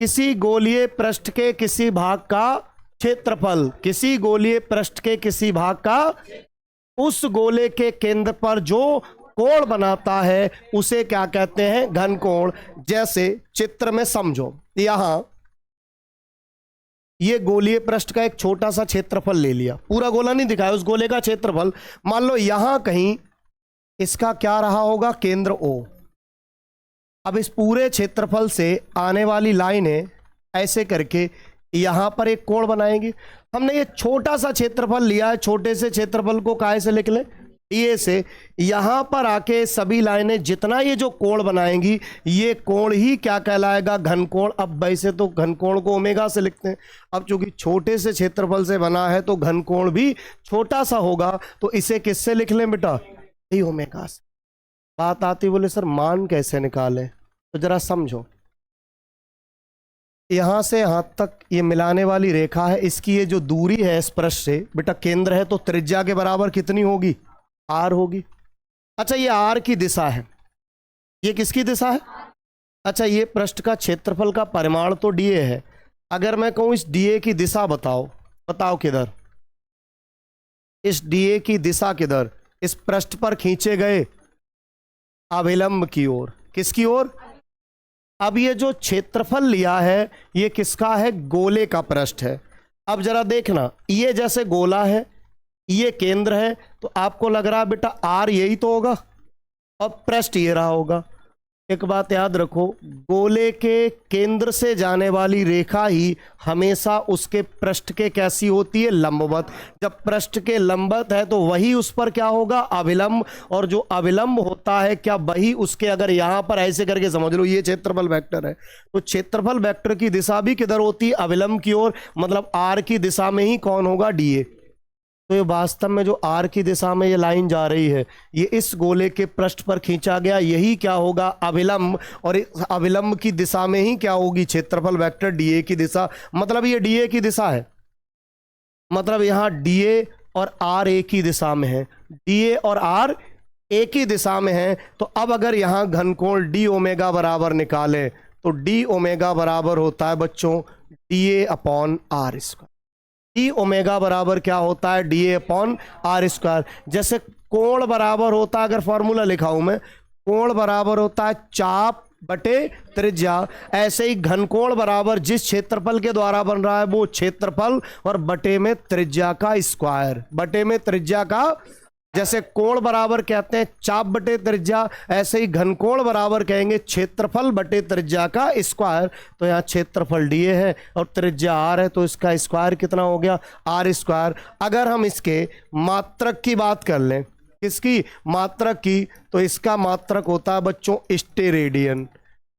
किसी गोलीय पृष्ठ के किसी भाग का क्षेत्रफल, किसी गोलीय पृष्ठ के किसी भाग का उस गोले के केंद्र पर जो कोण बनाता है उसे क्या कहते हैं? घनकोण। जैसे चित्र में समझो, यहां ये गोलीय पृष्ठ का एक छोटा सा क्षेत्रफल ले लिया, पूरा गोला नहीं दिखाया, उस गोले का क्षेत्रफल। मान लो यहां कहीं इसका क्या रहा होगा? केंद्र O। अब इस पूरे क्षेत्रफल से आने वाली लाइनें ऐसे करके यहां पर एक कोण बनाएंगी। हमने ये छोटा सा क्षेत्रफल लिया है, छोटे से क्षेत्रफल को काहे से लिख लें? ये से। यहां पर आके सभी लाइनें जितना ये जो कोण बनाएंगी, ये कोण ही क्या कहलाएगा? घनकोण। अब वैसे तो घनकोण को ओमेगा से लिखते हैं, अब चूंकि छोटे से क्षेत्रफल से बना है तो घनकोण भी छोटा सा होगा, तो इसे किससे लिख लें बेटा? यही ओमेगा से। बात आती, बोले सर मान कैसे निकालें? तो जरा समझो, यहां से यहां तक ये मिलाने वाली रेखा है, इसकी ये जो दूरी है इस पृष्ठ से, बेटा केंद्र है तो त्रिज्या के बराबर कितनी होगी? R होगी। अच्छा, ये R की दिशा है, ये किसकी दिशा है? अच्छा, ये पृष्ठ का क्षेत्रफल का परिमाण तो dA है। अगर मैं कहूं इस dA की दिशा बताओ, बताओ किधर? इस dA की दिशा किधर? इस पृष्ठ पर खींचे गए अभिलंब की ओर। किसकी ओर? अब ये जो क्षेत्रफल लिया है ये किसका है? गोले का पृष्ठ है। अब जरा देखना, ये जैसे गोला है, ये केंद्र है, तो आपको लग रहा है बेटा R यही तो होगा, और पृष्ठ ये रहा होगा। एक बात याद रखो, गोले के केंद्र से जाने वाली रेखा ही हमेशा उसके पृष्ठ के कैसी होती है? लंबवत। जब पृष्ठ के लंबवत है तो वही उस पर क्या होगा? अभिलंब। और जो अभिलंब होता है क्या वही उसके, अगर यहां पर ऐसे करके समझ लो ये क्षेत्रफल वेक्टर है, तो क्षेत्रफल वेक्टर की दिशा भी किधर होती है? अभिलंब की ओर। मतलब R की दिशा में ही कौन होगा? dA। तो ये वास्तव में जो R की दिशा में ये लाइन जा रही है, ये इस गोले के पृष्ठ पर खींचा गया, यही क्या होगा? अभिलंब। और इस अभिलंब की दिशा में ही क्या होगी? क्षेत्रफल वेक्टर dA की दिशा। मतलब ये dA की दिशा है, मतलब यहाँ dA और R एक ही दिशा में है, dA और R एक ही दिशा में है। तो अब अगर यहाँ घनकोण d ओमेगा बराबर निकाले तो d ओमेगा बराबर होता है बच्चों dA upon R square. D omega बराबर क्या होता है? dA upon R square. जैसे कोण बराबर होता है, अगर फॉर्मूला लिखा हूं मैं, कोण बराबर होता है चाप बटे त्रिज्या, ऐसे ही घनकोण बराबर जिस क्षेत्रफल के द्वारा बन रहा है वो क्षेत्रफल और बटे में त्रिज्या का स्क्वायर, बटे में त्रिज्या का। जैसे कोण बराबर कहते हैं चाप बटे त्रिज्या, ऐसे ही घनकोण बराबर कहेंगे क्षेत्रफल बटे त्रिज्या का स्क्वायर। तो यहाँ क्षेत्रफल dA है और त्रिज्या R है, तो इसका स्क्वायर कितना हो गया? R square. अगर हम इसके मात्रक की बात कर लें, किसकी? मात्रक की, तो इसका मात्रक होता है बच्चों स्टेरेडियन।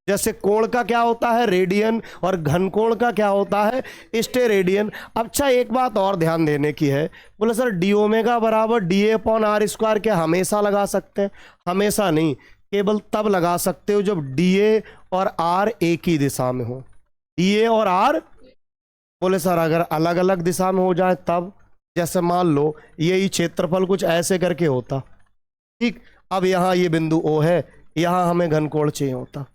जैसे कोण का क्या होता है? रेडियन, और घनकोण का क्या होता है? स्टेरेडियन। अच्छा, एक बात और ध्यान देने की है, बोले सर डी ओमेगा बराबर dA अपॉन R स्क्वायर क्या हमेशा लगा सकते हैं? हमेशा नहीं, केवल तब लगा सकते हो जब dA और R एक ही दिशा में हो। dA और R, बोले सर अगर अलग अलग दिशा में हो जाए तब? जैसे मान लो यही क्षेत्रफल कुछ ऐसे करके होता, ठीक। अब यहाँ ये बिंदु O है, यहाँ हमें घनकोण चाहिए होता,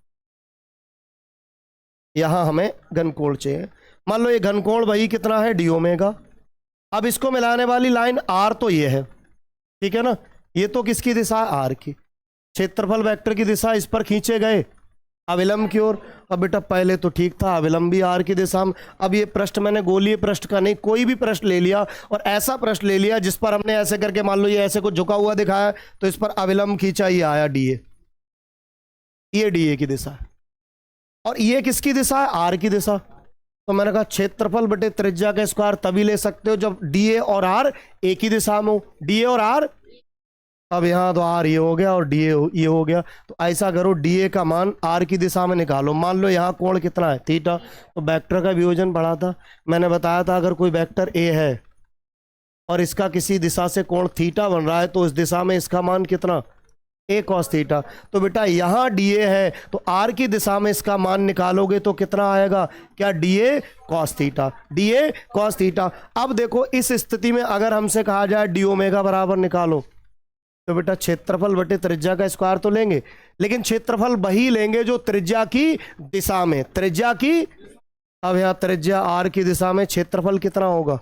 यहाँ हमें घनकोण चाहिए, मान लो ये घनकोण वही कितना है, डी ओमेगा। अब इसको मिलाने वाली लाइन आर तो ये है, ठीक है ना, ये तो किसकी दिशा है, आर की। क्षेत्रफल वेक्टर की दिशा इस पर खींचे गए अविलंब की ओर। अब बेटा पहले तो ठीक था, अविलंब भी आर की दिशा में। अब ये पृष्ठ मैंने गोलीय पृष्ठ का नहीं, कोई भी पृष्ठ ले लिया और ऐसा पृष्ठ ले लिया जिस पर हमने ऐसे करके, मान लो ये ऐसे कुछ झुका हुआ दिखाया, तो इस पर अविलंब खींचा, ये आया डीए, ये डीए की दिशा है। और ये किसकी दिशा है, आर की दिशा। तो मैंने कहा क्षेत्रफल बटे त्रिज्या का स्क्वायर तभी ले सकते हो जब डीए और आर एक ही दिशा में हो, डीए और आर। अब यहां तो आर ये हो गया और डीए ये हो गया, तो ऐसा करो डीए का मान आर की दिशा में निकालो। मान लो यहाँ कोण कितना है, थीटा, तो वेक्टर का वियोजन बढ़ा था। मैंने बताया था अगर कोई वेक्टर ए है और इसका किसी दिशा से कोण थीटा बन रहा है तो उस दिशा में इसका मान कितना, ए कॉस थीटा। तो बेटा यहाँ डीए है तो आर की दिशा में इसका मान निकालोगे तो कितना आएगा, क्या, DA cos theta, DA cos theta. अब देखो इस स्थिति में अगर हमसे कहा जाए डी ओमेगा बराबर निकालो, तो बेटा क्षेत्रफल बटे त्रिज्या का स्क्वायर तो लेंगे, लेकिन क्षेत्रफल वही लेंगे जो त्रिज्या की दिशा में, त्रिज्या की। अब यहाँ त्रिज्या आर की दिशा में क्षेत्रफल कितना होगा,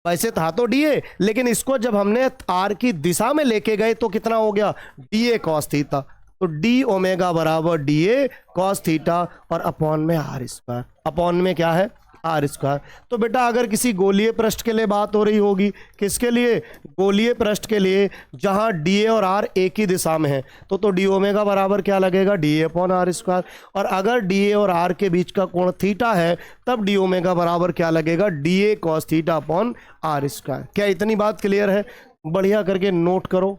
वैसे था तो डीए, लेकिन इसको जब हमने आर की दिशा में लेके गए तो कितना हो गया, डीए कॉस थीटा। तो डी ओमेगा बराबर डीए कॉस थीटा और अपॉन में आर स्क्वायर, अपॉन में क्या है, आर स्क्वायर। तो बेटा अगर किसी गोलीय पृष्ठ के लिए बात हो रही होगी, किसके लिए, गोलीय पृष्ठ के लिए, जहां डीए और आर एक ही दिशा में है, तो डी ओमेगा बराबर क्या लगेगा, डीए अपॉन आर स्क्वायर। और अगर डीए और आर के बीच का कोण थीटा है तब डी ओमेगा बराबर क्या लगेगा, D A cos theta upon R square. क्या इतनी बात क्लियर है, बढ़िया करके नोट करो।